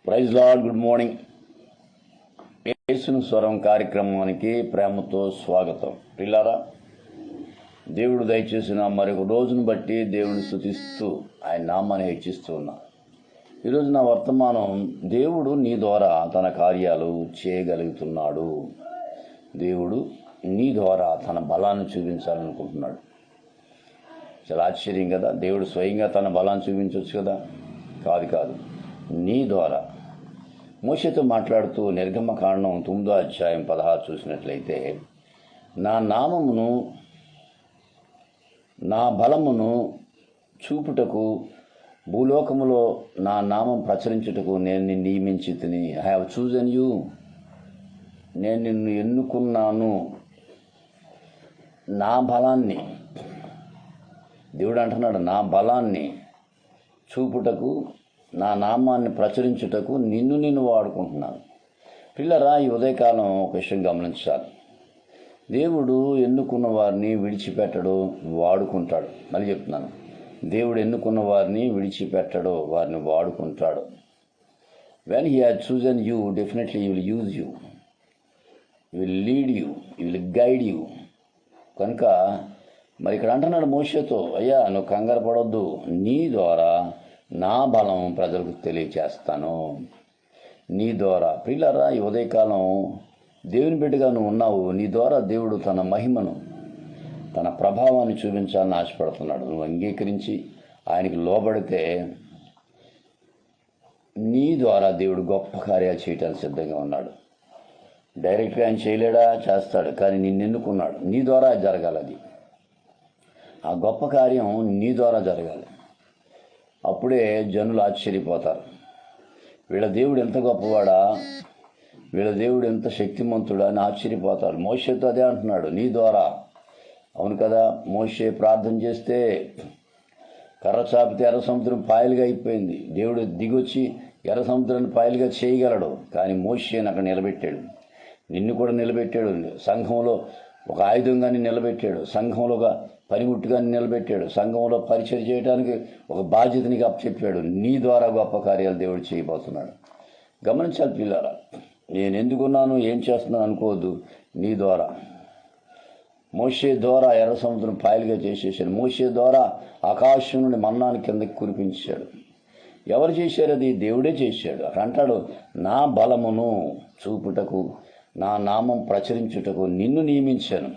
Praise lord, good morning. యేసుని స్వరం కార్యక్రమానికి ప్రేమతో స్వాగతం. పిల్లారా, దేవుడు దయచేసిన మరొక రోజును బట్టి దేవుని స్తుతిస్తూ ఆయన నామాన్ని హెచ్చిస్తూ ఉన్నా. ఈరోజు నా వర్తమానం, దేవుడు నీ ద్వారా తన కార్యాలు చేయగలుగుతున్నాడు. దేవుడు నీ ద్వారా తన బలాన్ని చూపించాలనుకుంటున్నాడు. చాలా ఆశ్చర్యం కదా. దేవుడు స్వయంగా తన బలాన్ని చూపించవచ్చు కదా. కాదు, నీ ద్వారా. మోషేతో మాట్లాడుతూ నిర్గమకాండం 9వ అధ్యాయం 16 చూసినట్లయితే, నా నామమును నా బలమును చూపుటకు భూలోకములో నా నామం ప్రచురించుటకు నేను నిన్ను నియమించి తిని. I have chosen you. నేను నిన్ను ఎన్నుకున్నాను. నా బలాన్ని, దేవుడు అంటున్నాడు, నా బలాన్ని చూపుటకు, నా నామాన్ని ప్రచురించుటకు నిన్ను వాడుకుంటున్నాను. పిల్లరా, ఈ ఉదయకాలం ఒక విషయం గమనించాలి. దేవుడు ఎన్నుకున్న వారిని విడిచిపెట్టడు, వాడుకుంటాడు. మళ్ళీ చెప్తున్నాను, దేవుడు ఎన్నుకున్న వారిని విడిచిపెట్టడు, వారిని వాడుకుంటాడు. When he has chosen you, definitely you will use you, you will lead you, you will guide you. కనుక మరి ఇక్కడ అంటున్నాడు మోషేతో, అయ్యా నువ్వు కంగారు పడొద్దు, నీ ద్వారా నా బలం ప్రజలకు తెలియచేస్తాను. నీ ద్వారా. పిల్లరా, ఈ ఉదయకాలం దేవుని బిడ్డగా నువ్వు ఉన్నావు. నీ ద్వారా దేవుడు తన మహిమను, తన ప్రభావాన్ని చూపించాలని ఆశపడుతున్నాడు. నువ్వు అంగీకరించి ఆయనకి లోబడితే నీ ద్వారా దేవుడు గొప్ప కార్యాలు చేయడానికి సిద్ధంగా ఉన్నాడు. డైరెక్ట్గా ఆయన చేయలేడా? చేస్తాడు. కానీ నిన్ను ఎన్నుకున్నాడు. నీ ద్వారా జరగాలి. అది ఆ గొప్ప కార్యం నీ ద్వారా జరగాలి. అప్పుడే జనులు ఆశ్చర్యపోతారు. వీళ్ళ దేవుడు ఎంత గొప్పవాడా, వీళ్ళ దేవుడు ఎంత శక్తిమంతుడా అని ఆశ్చర్యపోతారు. మోషేతో అదే అంటున్నాడు, నీ ద్వారా. అవును కదా. మోషే ప్రార్థన చేస్తే కర్ర చాపితే ఎర్ర సముద్రం పాయలుగా అయిపోయింది. దేవుడు దిగొచ్చి ఎర్ర సముద్రాన్ని పాయలుగా చేయగలడు. కానీ మోషేని అక్కడ నిలబెట్టాడు. నిన్ను కూడా నిలబెట్టాడు. సంఘంలో ఒక ఆయుధంగాని నిలబెట్టాడు. సంఘంలో ఒక పనిముట్టుగాని నిలబెట్టాడు. సంఘంలో పరిచయం చేయడానికి ఒక బాధ్యతనికి అప్పచెప్పాడు. నీ ద్వారా గొప్ప కార్యాలు దేవుడు చేయబోతున్నాడు. గమనించాలి పిల్లారా. నేను ఎందుకున్నాను, ఏం చేస్తున్నాను అనుకోవద్దు. నీ ద్వారా. మోషే ద్వారా ఎర్ర సముద్రం పాయలుగా చేసేసాడు. మోషే ద్వారా ఆకాశం నుండి మన్నాను కిందకి కురిపించాడు. ఎవరు చేశారు? అది దేవుడే చేశాడు. అక్కడ అంటాడు, నా బలమును చూపుటకు, నా నామం ప్రచురించుటకు నిన్ను నియమించాను.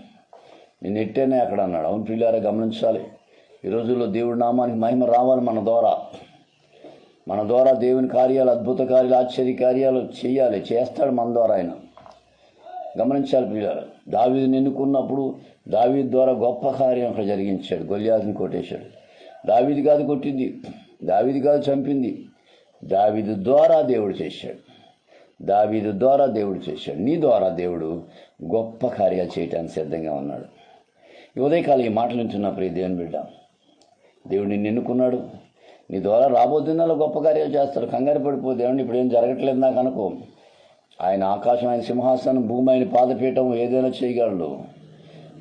నేను ఎట్టేనే అక్కడ అన్నాడు. అవును పిల్లారా, గమనించాలి. ఈ రోజుల్లో దేవుడి నామానికి మహిమ రావాలి. మన ద్వారా దేవుని కార్యాలు, అద్భుత కార్యాలు, ఆశ్చర్య కార్యాలు చేయాలి. చేస్తాడు మన ద్వారా ఆయన. గమనించాలి పిల్లారా. దావీదుని ఎన్నుకున్నప్పుడు దావీదు ద్వారా గొప్ప కార్యం అక్కడ జరిగించాడు. గొల్యాతుని కొట్టేశాడు. దావీదు కాదు కొట్టింది, దావీదు కాదు చంపింది, దావీదు ద్వారా దేవుడు చేశాడు. దావీదు ద్వారా దేవుడు చేశాడు. నీ ద్వారా దేవుడు గొప్ప కార్యాలు చేయడానికి సిద్ధంగా ఉన్నాడు. ఈ ఉదయకాలం ఈ మాటలు వింటున్న ప్రియ దేవుని బిడ్డ, దేవుడు నిన్ను ఎన్నుకున్నాడు. నీ ద్వారా రాబోతున్న గొప్ప కార్యాలు చేస్తాడు. కంగారు పడిపో, దేవుడిని ఇప్పుడు ఏం జరగట్లేదు నాకు అనుకో. ఆయన ఆకాశం, ఆయన సింహాసనం, భూమి ఆయన పాదపీఠం, ఏదైనా చేయగలడు,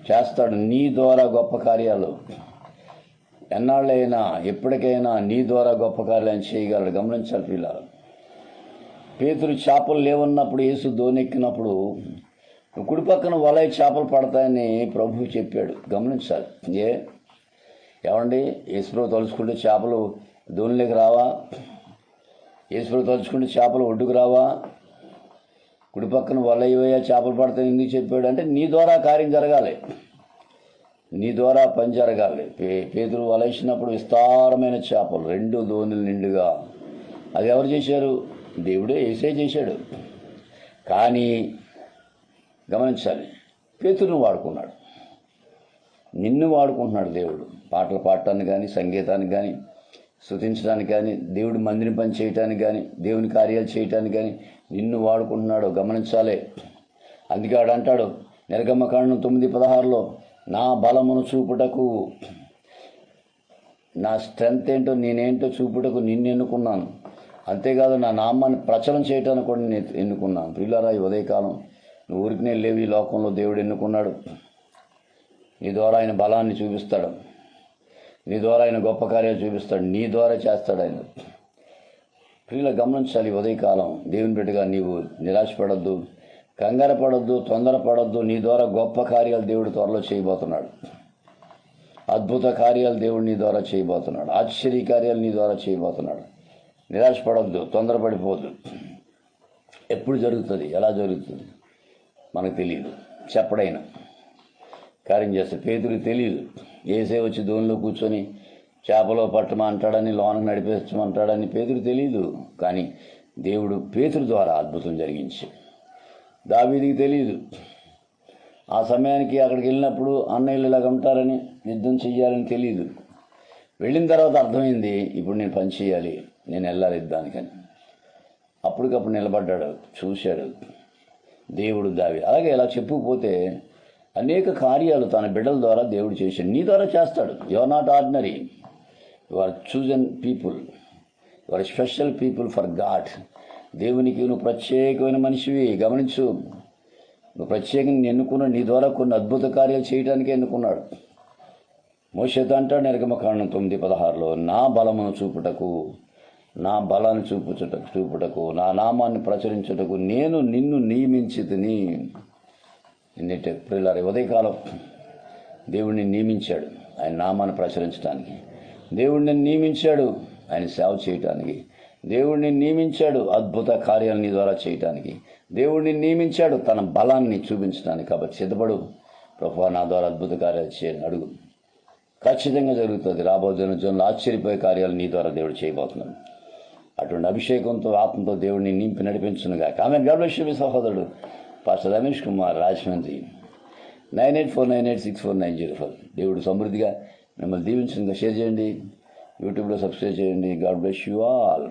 చేస్తాడు. నీ ద్వారా గొప్ప కార్యాలు ఎన్నాళ్ళైనా, ఎప్పటికైనా నీ ద్వారా గొప్ప కార్యాలు చేయగలడు. గమనించాలి పిల్లలు. పేతురు చేపలు లేవన్నప్పుడు, యేసు దోనెక్కినప్పుడు కుడి పక్కన వలయ చేపలు పడతాయని ప్రభువు చెప్పాడు. గమనించాలి. ఏమండి, యేసుప్రభు తలుచుకుంటే చేపలు దోనిలోకి రావా? యేసుప్రభు తలుచుకుంటే చేపలు ఒడ్డుకు రావా? కుడి పక్కన వలయ చేపలు పడతాయని ఎందుకు చెప్పాడు అంటే, నీ ద్వారా కార్యం జరగాలి, నీ ద్వారా పని జరగాలి. పేతురు వలేసినప్పుడు విస్తారమైన చేపలు, 2 దోణులు నిండుగా. అది ఎవరు చేశారు? దేవుడే, యేసే చేశాడు. కానీ గమనించాలి, పేతురును వాడుకున్నాడు. నిన్ను వాడుకుంటున్నాడు దేవుడు. పాటలు పాడటానికి కానీ, సంగీతానికి కానీ, స్తుతించడానికి కానీ, దేవుడి మందిని పని చేయటానికి కానీ, దేవుని కార్యాలు చేయటానికి కానీ నిన్ను వాడుకుంటున్నాడు. గమనించాలి. అందుకే ఆడు అంటాడు నిర్గమకాండం 9:16లో, నా బలమును చూపుటకు, నా స్ట్రెంత్ ఏంటో, నేనేంటో చూపుటకు నిన్ను ఎన్నుకున్నాను. అంతేకాదు, నా నామాన్ని ప్రచురం చేయటానికి కూడా నేను ఎన్నుకున్నాను. పిల్లరా, ఈ ఉదయకాలం నువ్వు ఊరికినే లేవు. ఈ లోకంలో దేవుడు ఎన్నుకున్నాడు. నీ ద్వారా ఆయన బలాన్ని చూపిస్తాడు. నీ ద్వారా ఆయన గొప్ప కార్యాలు చూపిస్తాడు. నీ ద్వారా చేస్తాడు ఆయన. ప్రియుల గమనించాలి, ఉదయకాలం దేవుని బిడ్డగా నీవు నిరాశపడద్దు, కంగారు పడద్దు, తొందరపడద్దు. నీ ద్వారా గొప్ప కార్యాలు దేవుడు త్వరలో చేయబోతున్నాడు. అద్భుత కార్యాలు దేవుడు నీ ద్వారా చేయబోతున్నాడు. ఆశ్చర్య కార్యాలు నీ ద్వారా చేయబోతున్నాడు. నిరాశపడద్దు, తొందరపడిపోద్దు. ఎప్పుడు జరుగుతుంది, ఎలా జరుగుతుంది మనకు తెలియదు. చెప్పడైనా కార్యం చేస్తే పేతురికి తెలియదు. ఏసే వచ్చి దోనిలో కూర్చొని చేపలో పట్టమంటాడని, లోనకు నడిపించమంటాడని పేతురు తెలియదు. కానీ దేవుడు పేతురు ద్వారా అద్భుతం జరిగించి, దావీదుకి తెలియదు. ఆ సమయానికి అక్కడికి వెళ్ళినప్పుడు అన్నయ్యలు ఇలాగ ఉంటారని, యుద్ధం చెయ్యాలని తెలియదు. వెళ్ళిన తర్వాత అర్థమైంది, ఇప్పుడు నేను పని చేయాలి, నేను వెళ్ళాలి యుద్ధానికని. అప్పటికప్పుడు నిలబడ్డాడు, చూశాడు దేవుడు దావీదు. అలాగే ఇలా చెప్పుకుపోతే అనేక కార్యాలు తన బిడ్డల ద్వారా దేవుడు చేశాడు, నీ ద్వారా చేస్తాడు. You are not ordinary, you are chosen people, you are special people for God. దేవునికి నువ్వు ప్రత్యేకమైన మనిషివి. గమనించు, నువ్వు ప్రత్యేకంగా ఎన్నుకున్నాడు. నీ ద్వారా కొన్ని అద్భుత కార్యాలు చేయడానికే ఎన్నుకున్నాడు. మోషేతో అంటాడు నిర్గమకాండం 9:16, నా బలమును చూపుటకు, నా బలాన్ని చూపుటకు, నా నామాన్ని ప్రచురించుటకు నేను నిన్ను నియమించితిని. నిన్నటి ప్రియులారా, ఉదయకాలం దేవుడిని నియమించాడు ఆయన నామాన్ని ప్రచురించడానికి. దేవుడిని నియమించాడు ఆయన సేవ చేయటానికి. దేవుడిని నియమించాడు అద్భుత కార్యాలు నీ ద్వారా చేయటానికి. దేవుడిని నియమించాడు తన బలాన్ని చూపించడానికి. కాబట్టి సిద్ధపడు, ప్రభువా నా ద్వారా అద్భుత కార్యాలు చేయని అడుగు, ఖచ్చితంగా జరుగుతుంది. రాబోతున్న జనంలో ఆశ్చర్యపోయే కార్యాలు నీ ద్వారా దేవుడు చేయబోతున్నాడు. అటువంటి అభిషేకంతో, ఆత్మతో దేవుడిని నింపి నడిపించునుగా. ఆమె గర్భశ్రీ సహోదరుడు పాస్టర్ రమేష్ కుమార్, రాజమండ్రి. 9849864904. దేవుడు సమృద్ధిగా మిమ్మల్ని దీవించునుగా. షేర్ చేయండి, యూట్యూబ్లో సబ్స్క్రైబ్ చేయండి. God bless you all.